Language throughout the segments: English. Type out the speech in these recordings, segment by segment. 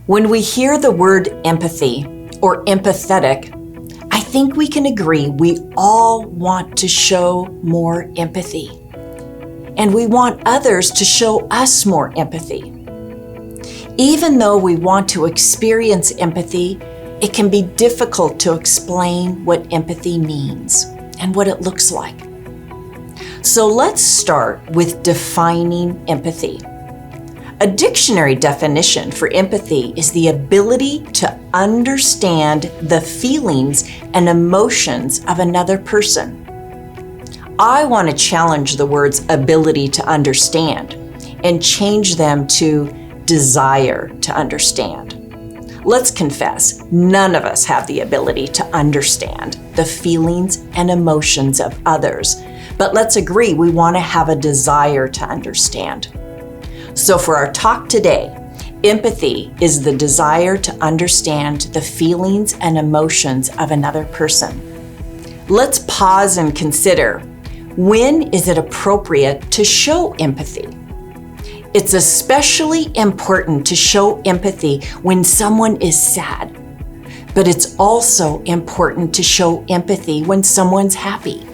When we hear the word empathy or empathetic, I think we can agree we all want to show more empathy. And we want others to show us more empathy. Even though we want to experience empathy, it can be difficult to explain what empathy means and what it looks like. So let's start with defining empathy. A dictionary definition for empathy is the ability to understand the feelings and emotions of another person. I want to challenge the words ability to understand and change them to desire to understand. Let's confess, none of us have the ability to understand the feelings and emotions of others, but let's agree we want to have a desire to understand. So for our talk today, empathy is the desire to understand the feelings and emotions of another person. Let's pause and consider, when is it appropriate to show empathy? It's especially important to show empathy when someone is sad, but it's also important to show empathy when someone's happy.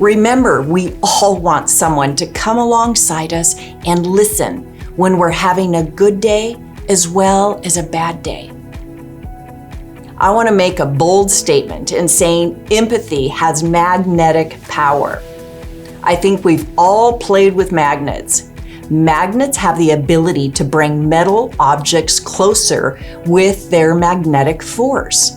Remember, we all want someone to come alongside us and listen when we're having a good day as well as a bad day. I want to make a bold statement in saying empathy has magnetic power. I think we've all played with magnets. Magnets have the ability to bring metal objects closer with their magnetic force.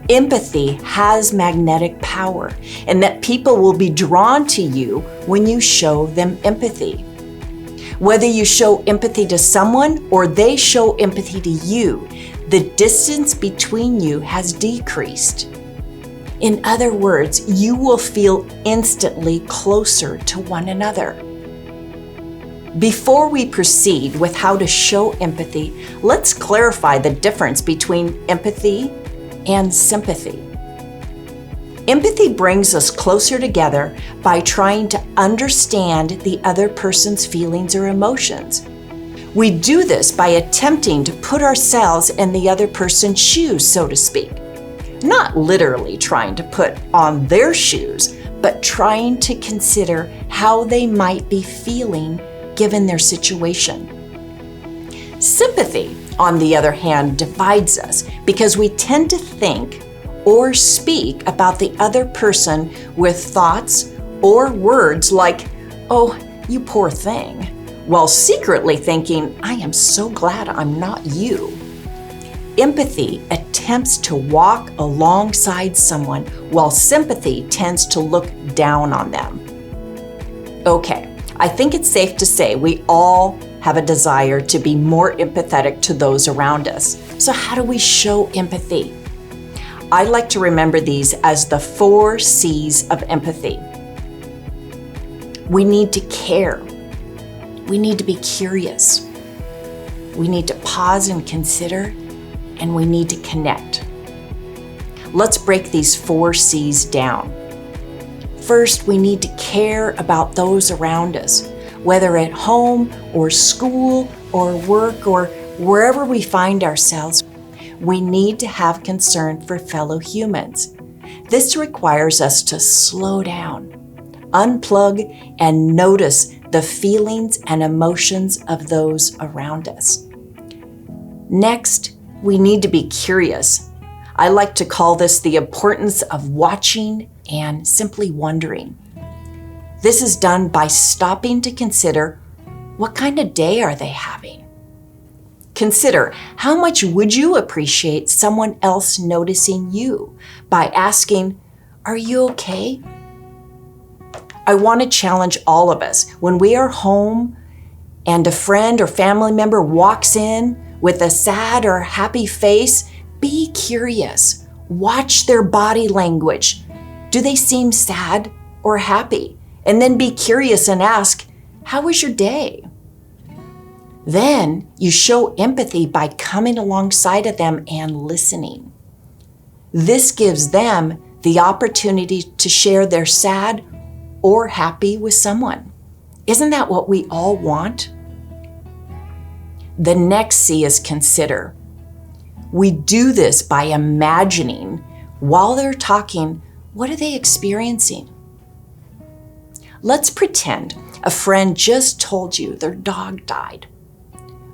Empathy has magnetic power, and that people will be drawn to you when you show them empathy. Whether you show empathy to someone or they show empathy to you, the distance between you has decreased. In other words, you will feel instantly closer to one another. Before we proceed with how to show empathy, let's clarify the difference between empathy and sympathy. Empathy brings us closer together by trying to understand the other person's feelings or emotions. We do this by attempting to put ourselves in the other person's shoes, so to speak. Not literally trying to put on their shoes, but trying to consider how they might be feeling given their situation. Sympathy, on the other hand, divides us because we tend to think or speak about the other person with thoughts or words like, "Oh, you poor thing," while secretly thinking, "I am so glad I'm not you." Empathy attempts to walk alongside someone, while sympathy tends to look down on them. Okay, I think it's safe to say we all have a desire to be more empathetic to those around us. So how do we show empathy? I like to remember these as the 4 C's of empathy. We need to care. We need to be curious. We need to pause and consider, and we need to connect. Let's break these 4 C's down. First, we need to care about those around us, whether at home or school or work or wherever we find ourselves. We need to have concern for fellow humans. This requires us to slow down, unplug, and notice the feelings and emotions of those around us. Next, we need to be curious. I like to call this the importance of watching and simply wondering. This is done by stopping to consider, what kind of day are they having? Consider, how much would you appreciate someone else noticing you by asking, "Are you okay?" I want to challenge all of us, when we are home and a friend or family member walks in with a sad or happy face, be curious. Watch their body language. Do they seem sad or happy? And then be curious and ask, "How was your day?" Then you show empathy by coming alongside of them and listening. This gives them the opportunity to share their sad or happy with someone. Isn't that what we all want? The next C is consider. We do this by imagining while they're talking, what are they experiencing? Let's pretend a friend just told you their dog died.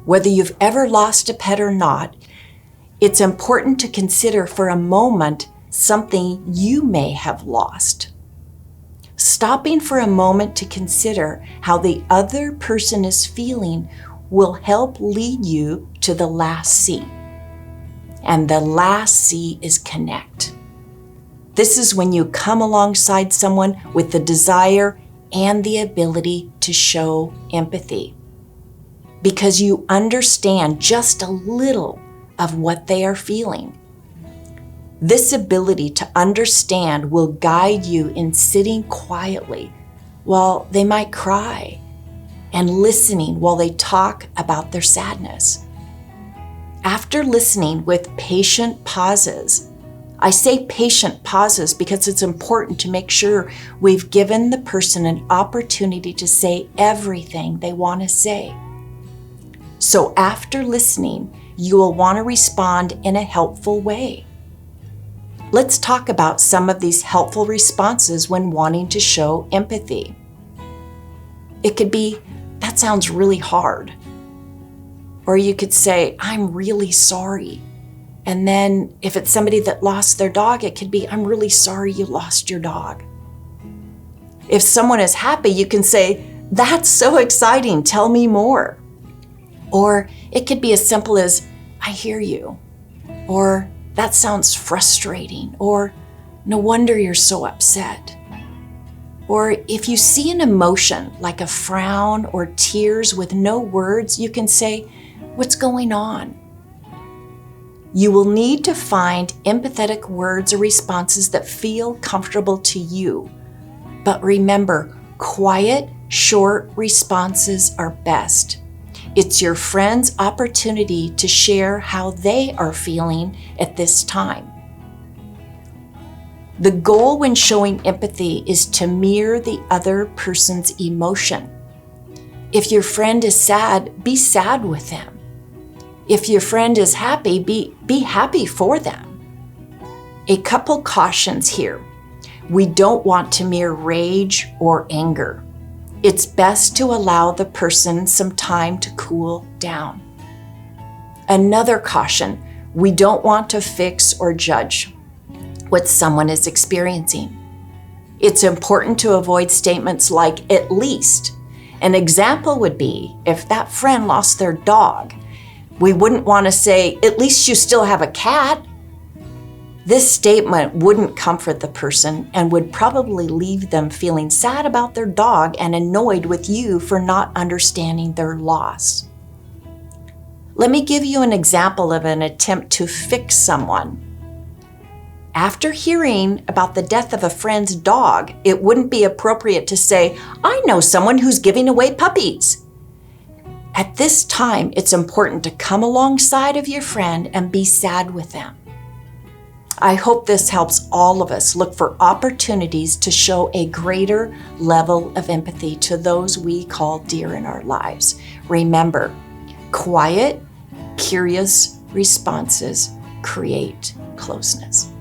Whether you've ever lost a pet or not, it's important to consider for a moment something you may have lost. Stopping for a moment to consider how the other person is feeling will help lead you to the last C. And the last C is connect. This is when you come alongside someone with the desire and the ability to show empathy, because you understand just a little of what they are feeling. This ability to understand will guide you in sitting quietly while they might cry and listening while they talk about their sadness. After listening with patient pauses, I say patient pauses because it's important to make sure we've given the person an opportunity to say everything they want to say. So after listening, you will want to respond in a helpful way. Let's talk about some of these helpful responses when wanting to show empathy. It could be, that sounds really hard. Or you could say, I'm really sorry. And then if it's somebody that lost their dog, it could be, I'm really sorry you lost your dog. If someone is happy, you can say, that's so exciting, tell me more. Or it could be as simple as, I hear you. Or that sounds frustrating. Or no wonder you're so upset. Or if you see an emotion like a frown or tears with no words, you can say, what's going on? You will need to find empathetic words or responses that feel comfortable to you. But remember, quiet, short responses are best. It's your friend's opportunity to share how they are feeling at this time. The goal when showing empathy is to mirror the other person's emotion. If your friend is sad, be sad with them. If your friend is happy, be happy for them. A couple cautions here. We don't want to mirror rage or anger. It's best to allow the person some time to cool down. Another caution, we don't want to fix or judge what someone is experiencing. It's important to avoid statements like, at least. An example would be, if that friend lost their dog, we wouldn't want to say, at least you still have a cat. This statement wouldn't comfort the person and would probably leave them feeling sad about their dog and annoyed with you for not understanding their loss. Let me give you an example of an attempt to fix someone. After hearing about the death of a friend's dog, it wouldn't be appropriate to say, I know someone who's giving away puppies. At this time, it's important to come alongside of your friend and be sad with them. I hope this helps all of us look for opportunities to show a greater level of empathy to those we call dear in our lives. Remember, quiet, curious responses create closeness.